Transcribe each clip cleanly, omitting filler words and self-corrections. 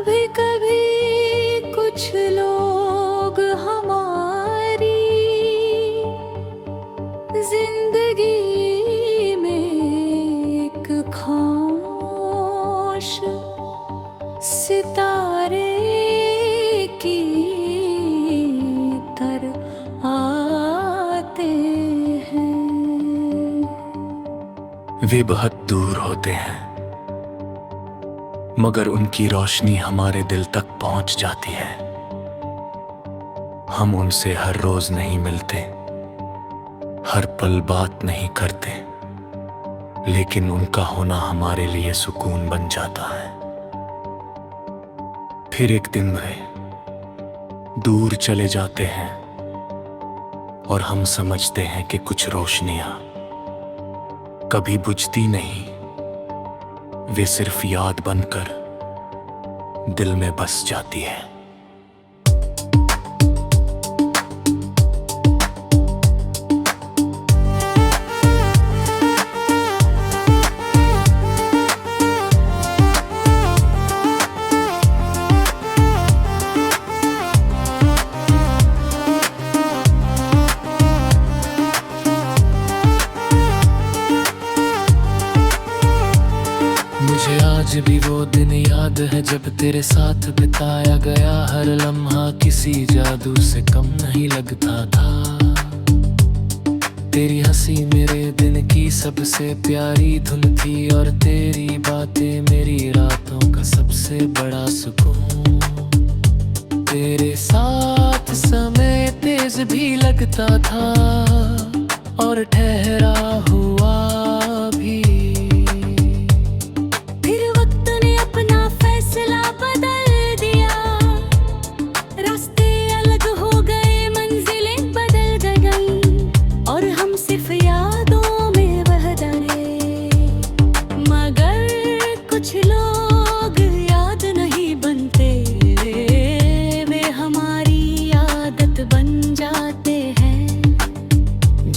कभी कभी कुछ लोग हमारी जिंदगी में एक खामोश सितारे की तरह आते हैं। वे बहुत दूर होते हैं मगर उनकी रोशनी हमारे दिल तक पहुंच जाती है। हम उनसे हर रोज नहीं मिलते, हर पल बात नहीं करते, लेकिन उनका होना हमारे लिए सुकून बन जाता है। फिर एक दिन वे दूर चले जाते हैं और हम समझते हैं कि कुछ रोशनियां कभी बुझती नहीं, वे सिर्फ याद बनकर दिल में बस जाती है। मुझे आज भी वो दिन याद है जब तेरे साथ बिताया गया हर लम्हा किसी जादू से कम नहीं लगता था। तेरी हंसी मेरे दिन की सबसे प्यारी धुन थी और तेरी बातें मेरी रातों का सबसे बड़ा सुकून। तेरे साथ समय तेज भी लगता था और ठहरा हुआ भी।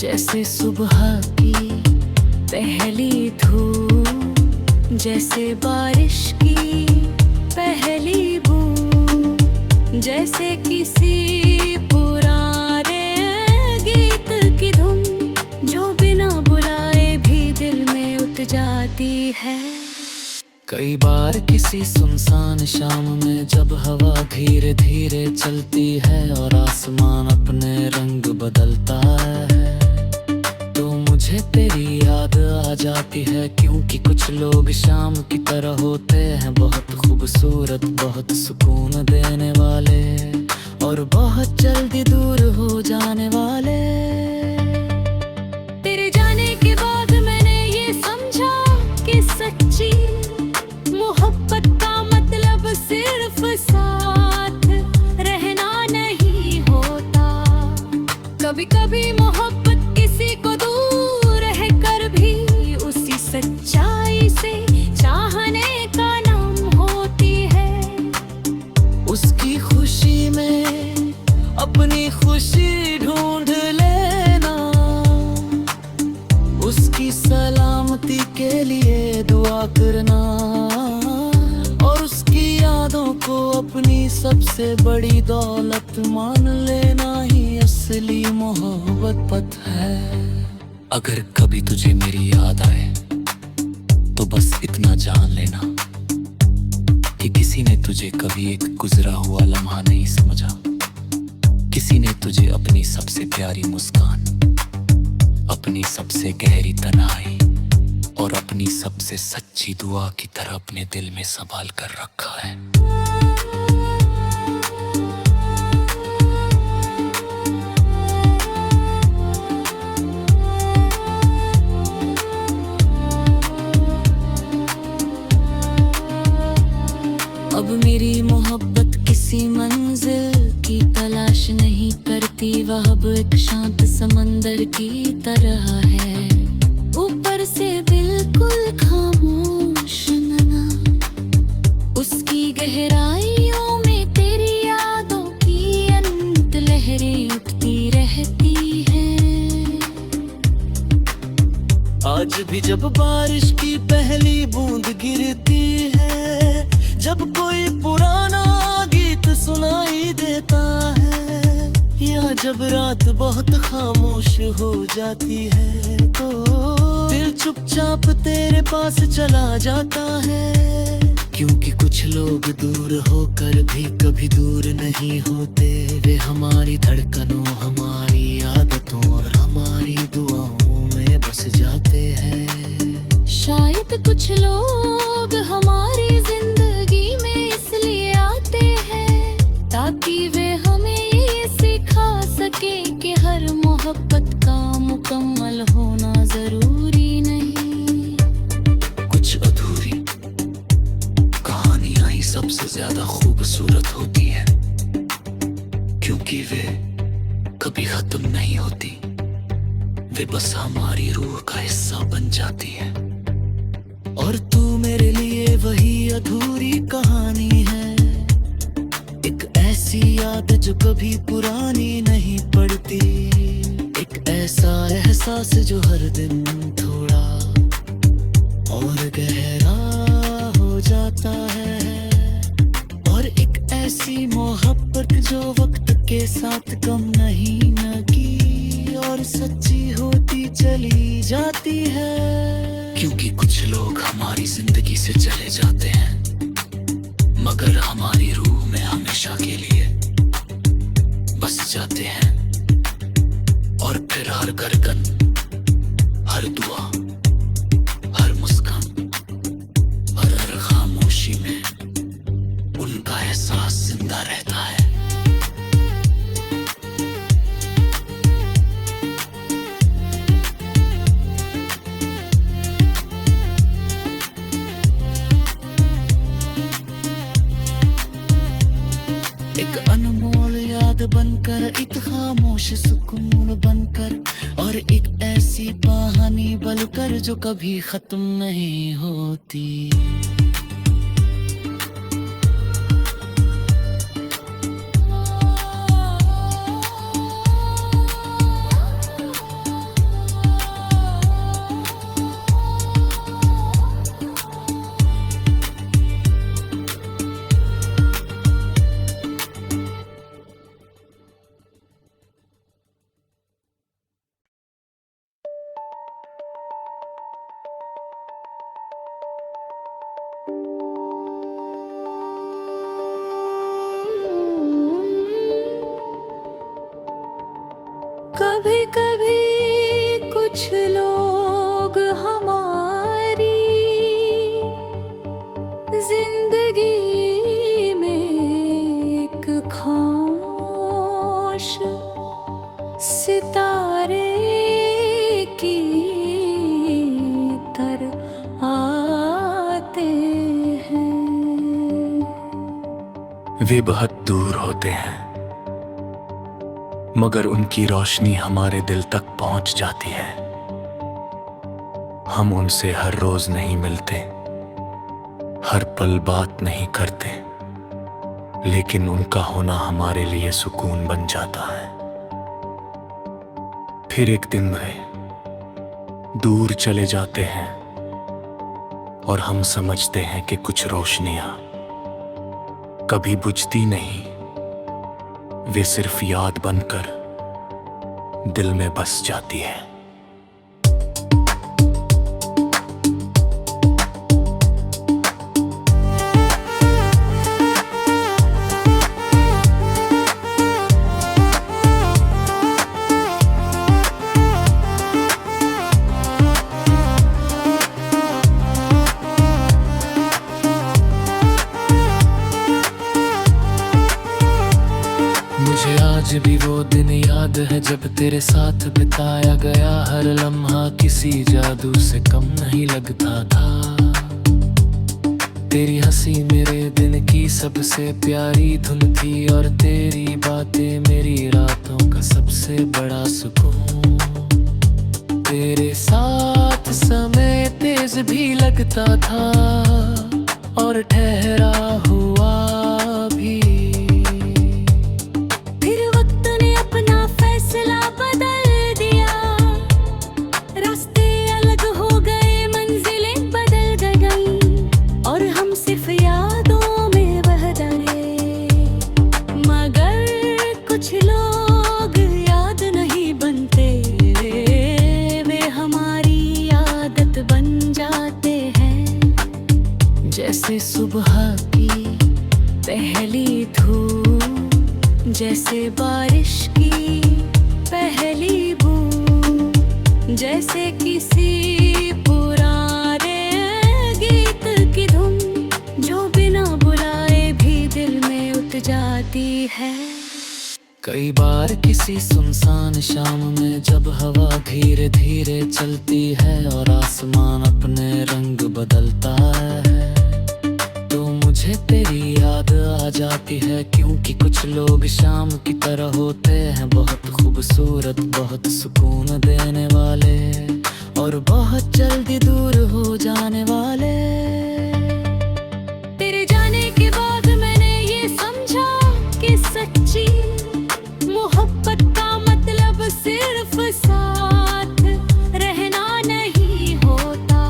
जैसे सुबह की पहली धूप, जैसे बारिश की पहली बूंद, जैसे किसी पुराने गीत की धुन जो बिना बुलाए भी दिल में उतर जाती है। कई बार किसी सुनसान शाम में जब हवा धीरे धीरे चलती है और आसमान अपने रंग बदलता है, तो मुझे तेरी याद आ जाती है। क्योंकि कुछ लोग शाम की तरह होते हैं, बहुत खूबसूरत, बहुत सुकून देने वाले और बहुत जल्दी दूर हो जाने वाले। तेरे जाने के बाद मैंने ये समझा कि सच्ची मोहब्बत का मतलब सिर्फ साथ रहना नहीं होता। कभी कभी मोहब्बत किसी को दूर रहकर भी उसी सच्चाई से चाहने का नाम होती है। उसकी खुशी में अपनी खुशी ढूंढ लेना, उसकी सलामती के लिए दुआ करना और उसकी यादों को अपनी सबसे बड़ी दौलत मान लेना ही असली मोहब्बत पथ है। अगर कभी तुझे मेरी याद आए तो बस इतना जान लेना कि किसी ने तुझे कभी एक गुजरा हुआ लम्हा नहीं समझा। किसी ने तुझे अपनी सबसे प्यारी मुस्कान, अपनी सबसे गहरी तन्हाई और अपनी सबसे सच्ची दुआ की तरह अपने दिल में संभाल कर रखा है। अब मेरी मोहब्बत किसी मंजिल की तलाश नहीं करती, वह अब एक शांत समंदर की तरह है। ऊपर से बिल्कुल खामोश, उसकी गहराई जब रात बहुत खामोश हो जाती है तो दिल चुपचाप तेरे पास चला जाता है। क्योंकि कुछ लोग दूर होकर भी कभी दूर नहीं होते, वे हमारी धड़कनों, हमारी आदतों और हमारी दुआओं में बस जाते हैं। शायद कुछ लोग हमारी जिंदगी में इसलिए आते हैं ताकि वे हमें ये सिखा सके कि हर मोहब्बत का मुकम्मल होना जरूरी नहीं। कुछ अधूरी कहानियां ही सबसे ज्यादा खूबसूरत होती है, क्योंकि वे कभी खत्म नहीं होती, वे बस हमारी रूह का हिस्सा बन जाती है। और तू मेरे लिए वही अधूरी कहानी है, एक ऐसी याद जो कभी पुरानी नहीं पड़ती, एक ऐसा एहसास जो हर दिन थोड़ा और गहरा हो जाता है, और एक ऐसी मोहब्बत जो वक्त के साथ कम नहीं न की और सच्ची होती चली जाती है। क्योंकि कुछ लोग हमारी जिंदगी से चले जाते हैं मगर हमारी रूह में हमेशा के लिए बस जाते हैं। और फिर हर धड़कन, हर दुआ, हर मुस्कान और हर खामोशी में उनका एहसास जिंदा रहता है। एक अनमोल याद बनकर, एक खामोश सुकून बनकर, और एक ऐसी कहानी बनकर जो कभी खत्म नहीं होती। कभी कभी कुछ लोग हमारी जिंदगी में एक खामोश सितारे की तरह आते हैं। वे बहुत दूर होते हैं मगर उनकी रोशनी हमारे दिल तक पहुंच जाती है। हम उनसे हर रोज नहीं मिलते, हर पल बात नहीं करते, लेकिन उनका होना हमारे लिए सुकून बन जाता है। फिर एक दिन वे दूर चले जाते हैं और हम समझते हैं कि कुछ रोशनियां कभी बुझती नहीं, वे सिर्फ याद बनकर दिल में बस जाती है। मुझे आज भी वो दिन याद है जब तेरे साथ बिताया गया हर लम्हा किसी जादू से कम नहीं लगता था। तेरी हंसी मेरे दिन की सबसे प्यारी धुन थी और तेरी बातें मेरी रातों का सबसे बड़ा सुकून। तेरे साथ समय तेज भी लगता था और ठहरा हुआ भी। कुछ लोग धूप, जैसे बारिश की पहली बूंद, जैसे किसी पुराने गीत की धुन जो बिना बुलाए भी दिल में उतर जाती है। कई बार किसी सुनसान शाम में जब हवा धीरे धीरे चलती है और आसमान अपने रंग बदलता है, तो मुझे तेरी याद आ जाती है। क्योंकि कुछ लोग शाम की तरह होते हैं, बहुत खूबसूरत, बहुत सुकून देने वाले और बहुत जल्दी दूर हो जाने वाले। तेरे जाने के बाद मैंने ये समझा कि सच्ची मोहब्बत का मतलब सिर्फ साथ रहना नहीं होता।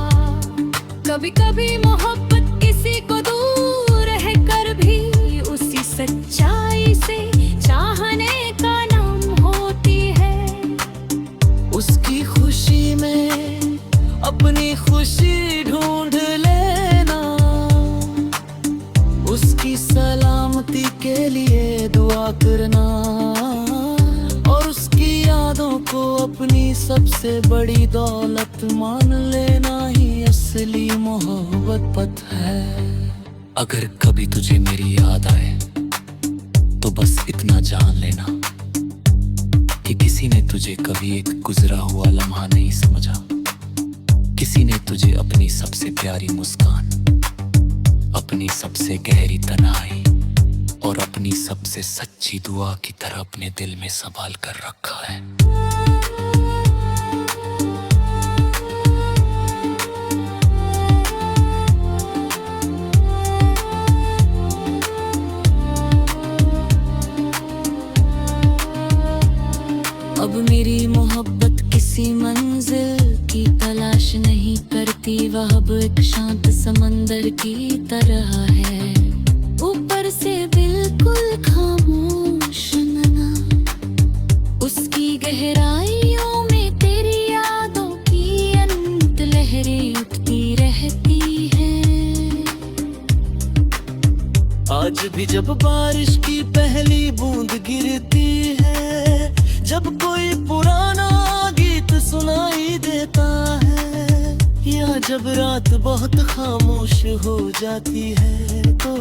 कभी कभी मोहब्बत किसी को दूर रह कर भी उसी सच्चाई से चाहने का नाम होती है। उसकी खुशी में अपनी खुशी ढूंढ लेना, उसकी सलामती के लिए दुआ करना और उसकी यादों को अपनी सबसे बड़ी दौलत मान लेना ही असली मोहब्बत है। अगर कभी तुझे मेरी याद आए तो बस इतना जान लेना कि किसी ने तुझे कभी एक गुजरा हुआ लम्हा नहीं समझा। किसी ने तुझे अपनी सबसे प्यारी मुस्कान, अपनी सबसे गहरी तन्हाई और अपनी सबसे सच्ची दुआ की तरह अपने दिल में संभाल कर रखा है। अब मेरी मोहब्बत किसी मंजिल की तलाश नहीं करती, वह अब एक शांत समंदर की तरह है। ऊपर से बिल्कुल खामोश नैना, उसकी गहराइयों में तेरी यादों की अनंत लहरें उठती रहती हैं। आज भी जब बारिश की पहली बूंद गिरती है, जब कोई पुराना गीत सुनाई देता है, या जब रात बहुत खामोश हो जाती है, तो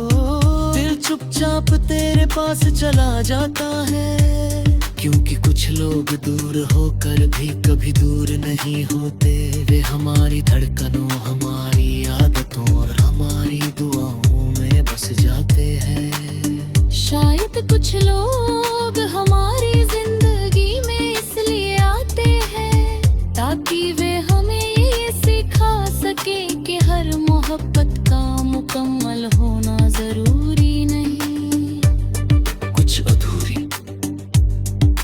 दिल चुपचाप तेरे पास चला जाता है। क्योंकि कुछ लोग दूर होकर भी कभी दूर नहीं होते, वे हमारी धड़कनों, हमारी आदतों और हमारी दुआओं में बस जाते हैं। शायद कुछ लोग हमारी जिंदगी में इसलिए आते हैं ताकि वे हमें ये सिखा सके कि हर मोहब्बत का मुकम्मल होना जरूरी नहीं। कुछ अधूरी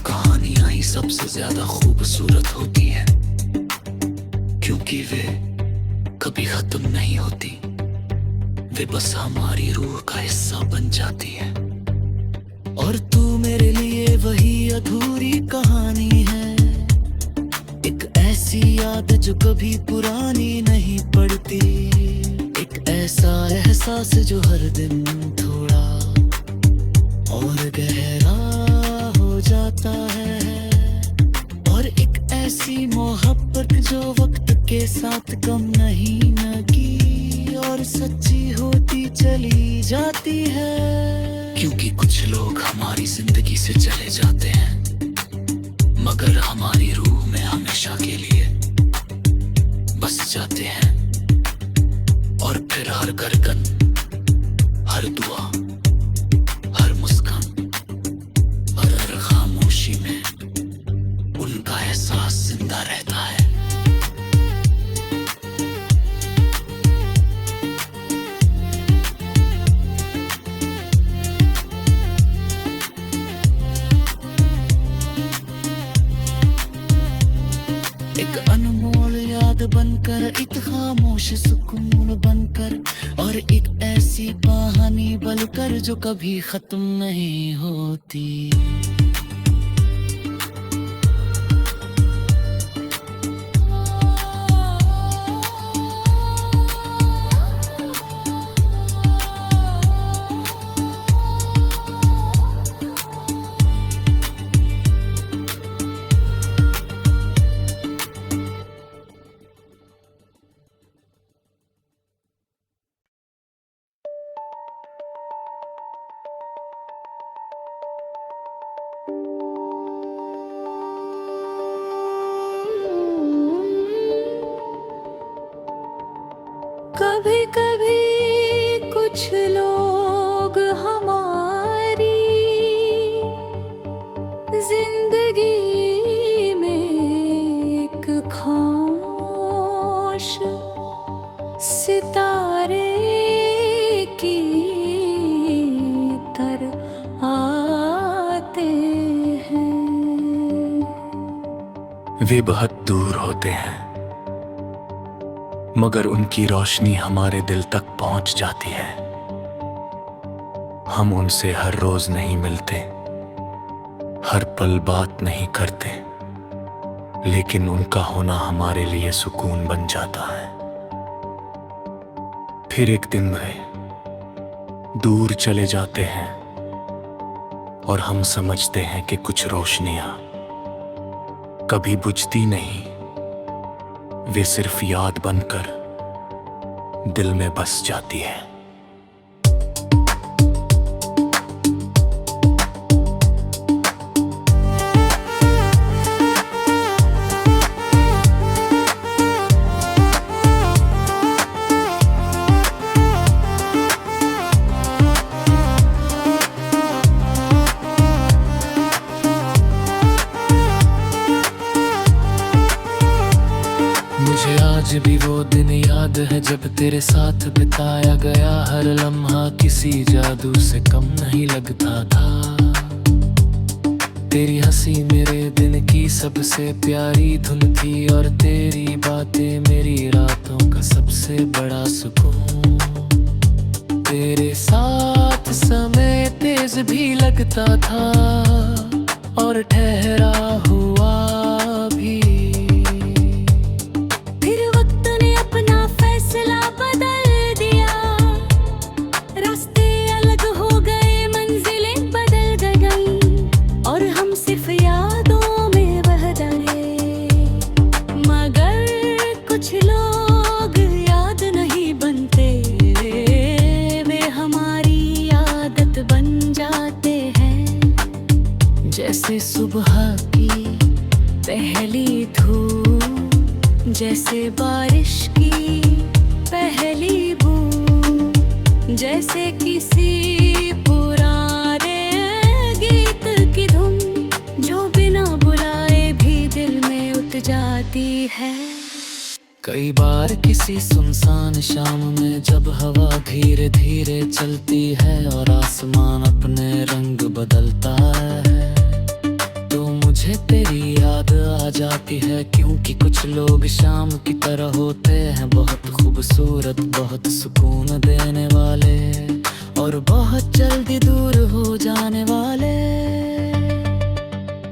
कहानियां ही सबसे ज्यादा खूबसूरत होती हैं, क्योंकि वे कभी खत्म नहीं होती, वे बस हमारी रूह का हिस्सा बन जाती है। और तू मेरे लिए वही अधूरी कहानी है, एक ऐसी याद जो कभी पुरानी नहीं पड़ती, एक ऐसा एहसास जो हर दिन थोड़ा और गहरा हो जाता है, और एक ऐसी मोहब्बत जो वक्त के साथ कम नहीं न की और सच्ची होती चली जाती है। क्योंकि कुछ लोग हमारी जिंदगी से चले जाते हैं, मगर हमारी रूह में हमेशा के लिए बस जाते हैं। और फिर हर धड़कन, हर दुआ, हर मुस्कान और हर खामोशी में उनका एहसास जिंदा रहता है। एक अनमोल याद बनकर, एक खामोश सुकून बनकर, और एक ऐसी कहानी बनकर जो कभी खत्म नहीं होती। कभी कभी कुछ लोग हमारी जिंदगी में एक खामोश सितारे की तरह आते हैं। वे बहुत दूर होते हैं मगर उनकी रोशनी हमारे दिल तक पहुंच जाती है। हम उनसे हर रोज नहीं मिलते, हर पल बात नहीं करते, लेकिन उनका होना हमारे लिए सुकून बन जाता है। फिर एक दिन वे दूर चले जाते हैं और हम समझते हैं कि कुछ रोशनियां कभी बुझती नहीं, वे सिर्फ याद बनकर दिल में बस जाती है। मुझे आज भी वो दिन याद है जब तेरे साथ बिताया गया हर लम्हा किसी जादू से कम नहीं लगता था। तेरी हंसी मेरे दिन की सबसे प्यारी धुन थी और तेरी बातें मेरी रातों का सबसे बड़ा सुकून। तेरे साथ समय तेज भी लगता था और ठहरा हुआ भी। जैसे सुबह की पहली धूप, जैसे बारिश की पहली बूंद, जैसे किसी पुराने गीत की धुन जो बिना बुलाए भी दिल में उतर जाती है। कई बार किसी सुनसान शाम में जब हवा धीरे धीरे चलती है और आसमान अपने रंग बदलता है, तो मुझे तेरी याद आ जाती है। क्योंकि कुछ लोग शाम की तरह होते हैं, बहुत खूबसूरत, बहुत सुकून देने वाले और बहुत जल्दी दूर हो जाने वाले।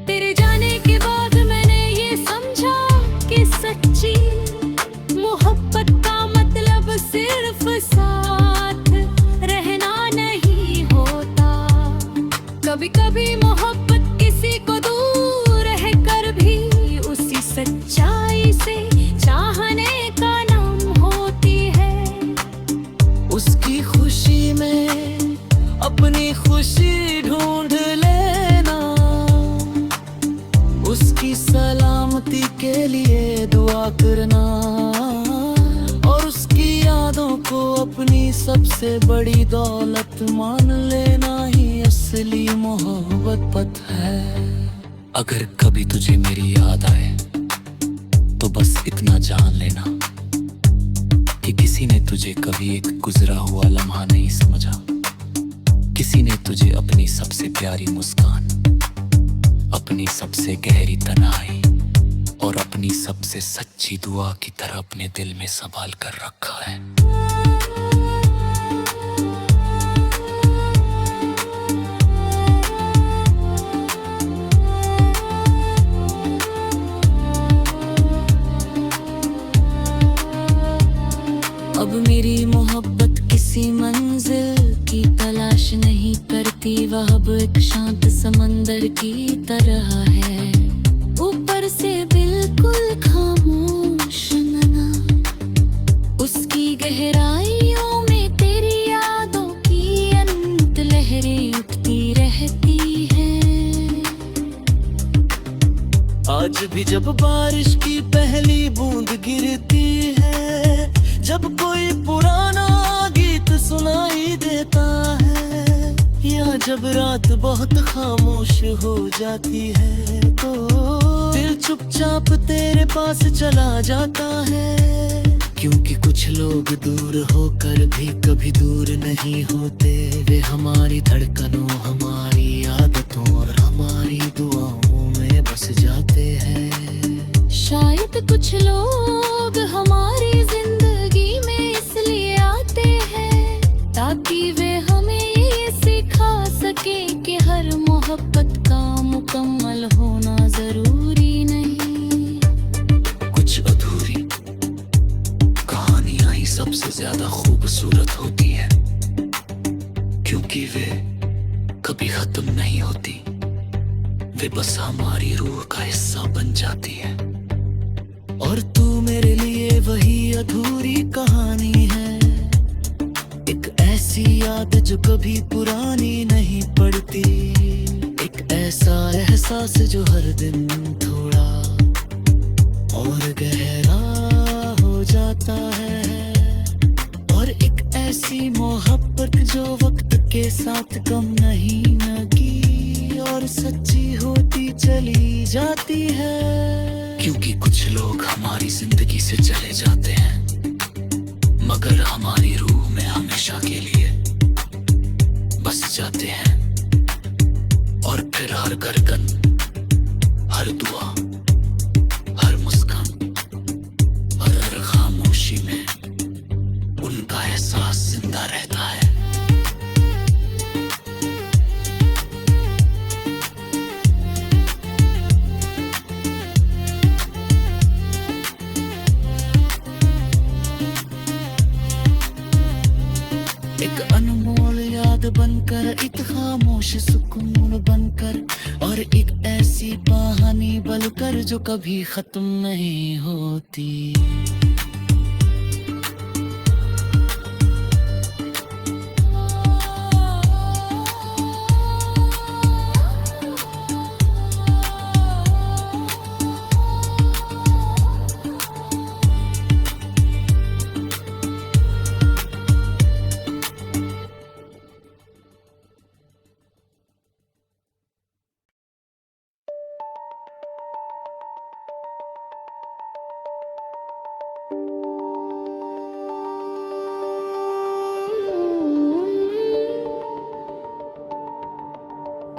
तेरे जाने के बाद मैंने ये समझा कि सच्ची मोहब्बत का मतलब सिर्फ साथ रहना नहीं होता। कभी कभी मोहब्बत किसी को दूर रहकर भी उसी सच्चाई से चाहने का नाम होती है। उसकी खुशी में अपनी खुशी ढूंढ लेना, उसकी सलामती के लिए दुआ करना और उसकी यादों को अपनी सबसे बड़ी दौलत मान लेना ही असली मोहब्बत है। अगर कभी तुझे मेरी याद आए तो बस इतना जान लेना कि किसी ने तुझे कभी एक गुजरा हुआ लम्हा नहीं समझा। किसी ने तुझे अपनी सबसे प्यारी मुस्कान, अपनी सबसे गहरी तन्हाई और अपनी सबसे सच्ची दुआ की तरह अपने दिल में संभाल कर रखा है। अब मेरी मोहब्बत किसी मंजिल की तलाश नहीं करती, वह अब एक शांत समंदर की तरह है। ऊपर से बिल्कुल खामोश नैना, उसकी गहराइयों में तेरी यादों की अनंत लहरें उठती रहती हैं। आज भी जब बारिश की पहली बूंद गिरती है, जब कोई पुराना गीत सुनाई देता है, या जब रात बहुत खामोश हो जाती है, तो दिल चुपचाप तेरे पास चला जाता है। क्योंकि कुछ लोग दूर होकर भी कभी दूर नहीं होते, वे हमारी धड़कनों, हमारी आदतों और हमारी दुआओं में बस जाते हैं। शायद कुछ लोग हमारी जिंदगी में इसलिए आते हैं ताकि वे हमें ये सिखा सके कि हर मोहब्बत का मुकम्मल होना जरूरी नहीं। कुछ अधूरी कहानियां ही सबसे ज्यादा खूबसूरत होती है, क्योंकि वे कभी खत्म नहीं होती, वे बस हमारी रूह का हिस्सा बन जाती है। और तू मेरे लिए वही अधूरी कहानी है, एक ऐसी याद जो कभी पुरानी नहीं पड़ती, एक ऐसा एहसास जो हर दिन थोड़ा और गहरा हो जाता है, और एक ऐसी मोहब्बत जो वक्त के साथ कम नहीं लगी और सच्ची होती चली जाती है। क्योंकि कुछ लोग हमारी जिंदगी से चले जाते हैं, मगर हमारी रूह में हमेशा के लिए बस जाते हैं। और फिर हर धड़कन, हर दुआ, हर मुस्कान और हर खामोशी में उनका एहसास जिंदा रहता है। एक अनमोल याद बनकर, एक खामोश सुकून बनकर, और एक ऐसी कहानी बनकर जो कभी खत्म नहीं होती।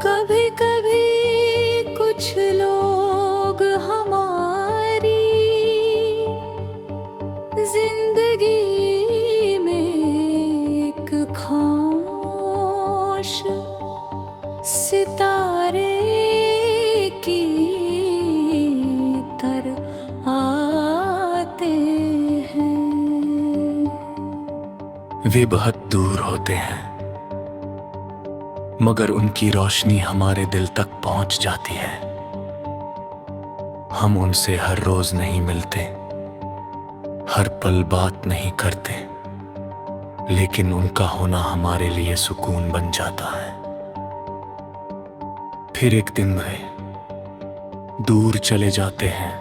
कभी कभी कुछ लोग हमारी जिंदगी में एक खामोश सितारे की तरह आते हैं। वे बहुत दूर होते हैं, मगर उनकी रोशनी हमारे दिल तक पहुंच जाती है। हम उनसे हर रोज नहीं मिलते, हर पल बात नहीं करते, लेकिन उनका होना हमारे लिए सुकून बन जाता है। फिर एक दिन वे दूर चले जाते हैं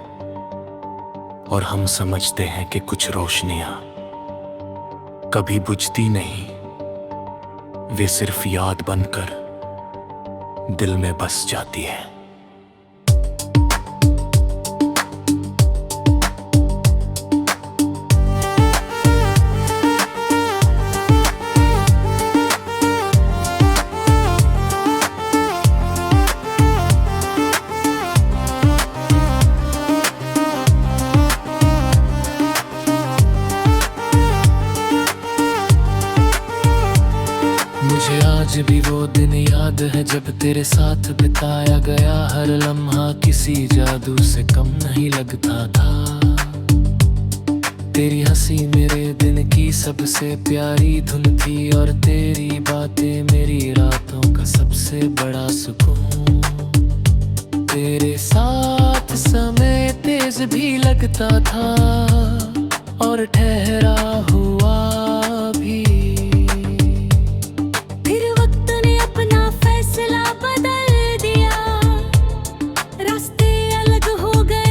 और हम समझते हैं कि कुछ रोशनियां कभी बुझती नहीं, वे सिर्फ याद बनकर दिल में बस जाती है। मुझे आज भी वो दिन याद है जब तेरे साथ बिताया गया हर लम्हा किसी जादू से कम नहीं लगता था। तेरी हंसी मेरे दिन की सबसे प्यारी धुन थी, और तेरी बातें मेरी रातों का सबसे बड़ा सुकून। तेरे साथ समय तेज भी लगता था और ठहरा हुआ भी। फिर वक्त ने अपना फैसला बदल दिया, रास्ते अलग हो गए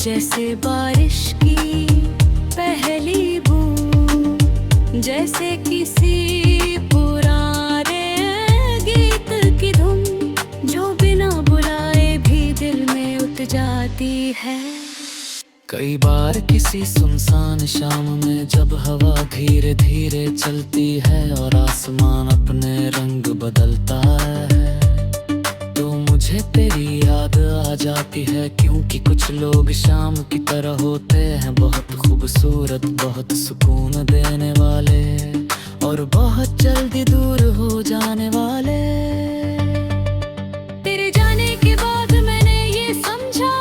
जैसे बारिश की पहली बूंद, जैसे किसी पुराने गीत की धुन जो बिना बुलाए भी दिल में उतर जाती है। कई बार किसी सुनसान शाम में जब हवा धीरे धीरे चलती है और आसमान अपने रंग बदलता है, तो मुझे तेरी याद आ जाती है। क्योंकि कुछ लोग शाम की तरह होते हैं, बहुत खूबसूरत, बहुत सुकून देने वाले और बहुत जल्दी दूर हो जाने वाले। तेरे जाने के बाद मैंने ये समझा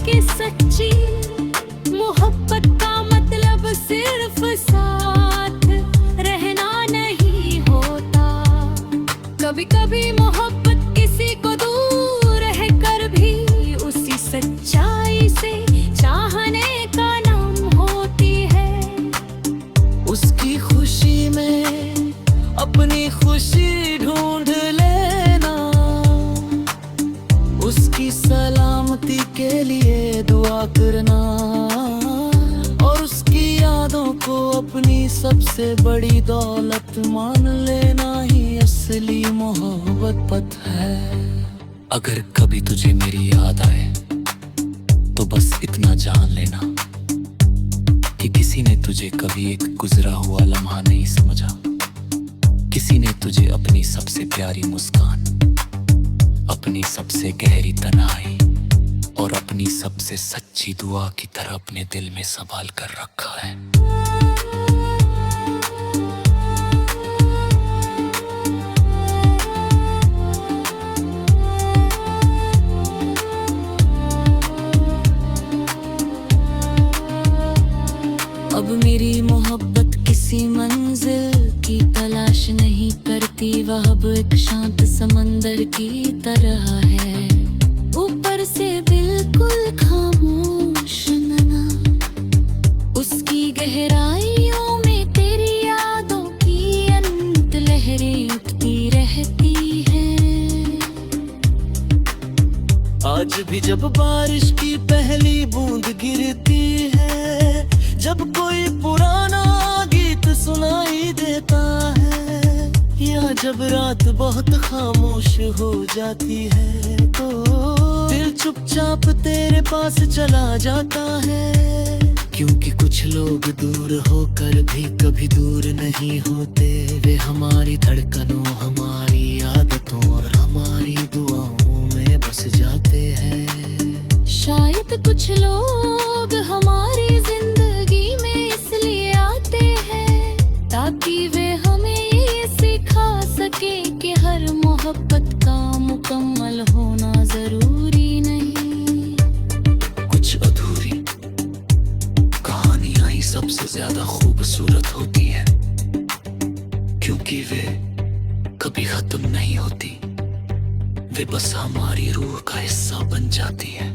कि सच्ची मोहब्बत का मतलब सिर्फ साथ रहना नहीं होता। कभी कभी मोहब्बत किसी को दूर रहकर भी उसी सच्चाई से चाहने का नाम होती है। उसकी खुशी में अपनी खुशी ढूंढ लेना, उसकी सलामती के लिए दुआ करना और उसकी यादों को अपनी सबसे बड़ी दौलत मान लेना ही असली मोहब्बत है। अगर कभी तुझे मेरी याद आए तो बस इतना जान लेना कि किसी ने तुझे कभी एक गुजरा हुआ लम्हा नहीं समझा। किसी ने तुझे अपनी सबसे प्यारी मुस्कान, अपनी सबसे गहरी तन्हाई और अपनी सबसे सच्ची दुआ की तरह अपने दिल में संभाल कर रखा है। अब मेरी मोहब्बत किसी मंजिल की तलाश नहीं करती, वह अब एक शांत समंदर की तरह है। ऊपर से बिल्कुल खामोश नैना, उसकी गहराइयों में तेरी यादों की अनंत लहरें उठती रहती हैं। आज भी जब बारिश की पहली बूंद गिरती है, जब कोई पुराना गीत सुनाई देता है, या जब रात बहुत खामोश हो जाती है, तो दिल चुपचाप तेरे पास चला जाता है। क्योंकि कुछ लोग दूर होकर भी कभी दूर नहीं होते, वे हमारी धड़कनों, हमारी आदतों और हमारी दुआओं में बस जाते हैं। शायद कुछ लोग हमारी जिंदगी में इसलिए आते हैं ताकि वे हमें ये सिखा सके कि हर मोहब्बत का मुकम्मल होना जरूरी नहीं। कुछ अधूरी कहानियां ही सबसे ज्यादा खूबसूरत होती है, क्योंकि वे कभी खत्म नहीं होती, वे बस हमारी रूह का हिस्सा बन जाती है।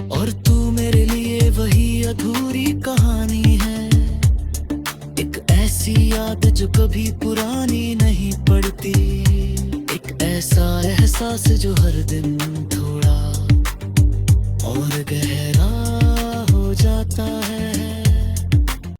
और तू मेरे लिए वही अधूरी कहानी है, एक ऐसी याद जो कभी पुरानी नहीं पड़ती, एक ऐसा एहसास जो हर दिन थोड़ा और गहरा हो जाता है।